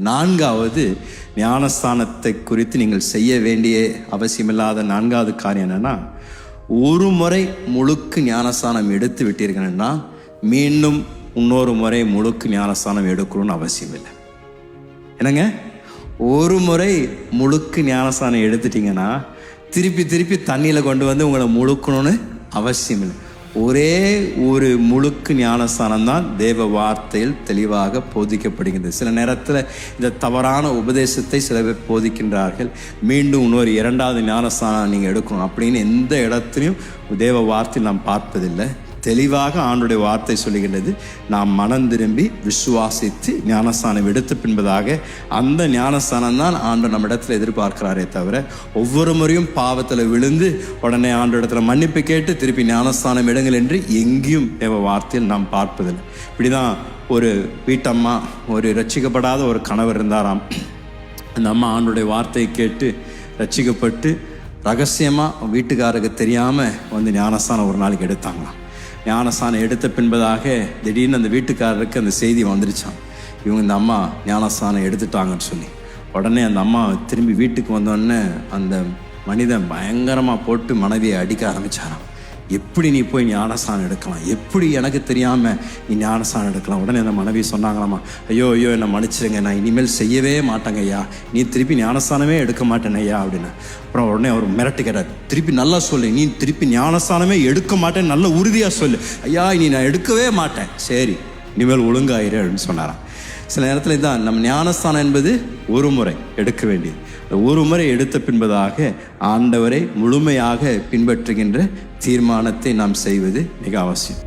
4வது ஞானஸ்தானத்தை குறித்து நீங்கள் செய்ய வேண்டிய அவசியமில்லாத 4வது காரியம் என்னன்னா, ஒரு முறை முழுக்கு ஞானஸ்தானம் எடுத்து விட்டீர்கள்னா மீண்டும் இன்னொரு முறை முழுக்கு ஞானஸ்தானம் எடுக்கணும்னு அவசியம் இல்லை. என்னங்க, ஒரு முறை முழுக்கு ஞானஸ்தானம் எடுத்துட்டீங்கன்னா திருப்பி தண்ணியில் கொண்டு வந்து உங்களை முழுக்கணும்னு அவசியம் இல்லை. ஒரே ஒரு முழுக்கு ஞானஸ்தானம் தான் தேவ வார்த்தையில் தெளிவாக போதிக்கப்படுகிறது. சில நேரத்தில் இந்த தவறான உபதேசத்தை சில பேர் போதிக்கின்றார்கள். மீண்டும் இன்னொரு 2வது ஞானஸ்தானம் நீங்கள் எடுக்கணும் அப்படின்னு எந்த இடத்துலையும் தேவ வார்த்தையில் நாம் பார்ப்பதில்லை. தெளிவாக ஆண்டவருடைய வார்த்தை சொல்லுகின்றது, நாம் மனம் திரும்பி விசுவாசித்து ஞானஸ்தானம் எடுத்து பின்பதாக அந்த ஞானஸ்தானம் தான் ஆண்டவர் நம்ம இடத்துல எதிர்பார்க்கிறாரே தவிர, ஒவ்வொரு முறையும் பாவத்தில் விழுந்து உடனே ஆண்டு இடத்துல மன்னிப்பு கேட்டு திருப்பி ஞானஸ்தானம் எடுங்கள் என்று எங்கேயும் தேவ வார்த்தையில் நாம் பார்ப்பதில்லை. இப்படிதான் ஒரு வீட்டம்மா, ஒரு ரட்சிக்கப்படாத ஒரு கணவர் இருந்தாராம். அந்த அம்மா ஆண்டவருடைய வார்த்தையை கேட்டு ரட்சிக்கப்பட்டு ரகசியமாக வீட்டுக்காரருக்கு தெரியாமல் வந்து ஞானஸ்தானம் ஒரு நாளைக்கு எடுத்தாங்களாம். ஞானஸ்தானம் எடுத்த பின்பதாக திடீர்னு அந்த வீட்டுக்காரருக்கு அந்த செய்தி வந்துருச்சான், இவங்க இந்த அம்மா ஞானஸ்தானம் எடுத்துட்டாங்கன்னு சொல்லி. உடனே அந்த அம்மா திரும்பி வீட்டுக்கு வந்தோடனே அந்த மனிதன் பயங்கரமாக போட்டு மனைவியை அடிக்க ஆரம்பிச்சாராம். எப்படி நீ போய் ஞானஸ்தானம் எடுக்கலாம், எப்படி எனக்கு தெரியாமல் நீ ஞானஸ்தானம் எடுக்கலாம்? உடனே அந்த மனைவி சொன்னாங்களாமா, ஐயோ என்னை மன்னிச்சிருங்க, நான் இனிமேல் செய்யவே மாட்டேங்க ஐயா, நீ திருப்பி ஞானஸ்தானமே எடுக்க மாட்டேன் ஐயா அப்படின்னு. அப்புறம் உடனே அவர் மிரட்டி கேட்டார், திருப்பி நல்லா சொல்லு, நீ திருப்பி ஞானஸ்தானமே எடுக்க மாட்டேன்னு நல்ல உறுதியாக சொல்லு. ஐயா இனி நான் எடுக்கவே மாட்டேன். சரி, இனிமேல் ஒழுங்காயிரு அப்படின்னு சொன்னாராம். சில நேரத்தில் இதுதான் நம்ம ஞானஸ்தானம் என்பது ஒரு முறை எடுக்க வேண்டியது. ஒரு முறை எடுத்த பின்பதாக ஆண்டவரை முழுமையாக பின்பற்றுகின்ற தீர்மானத்தை நாம் செய்வது மிக அவசியம்.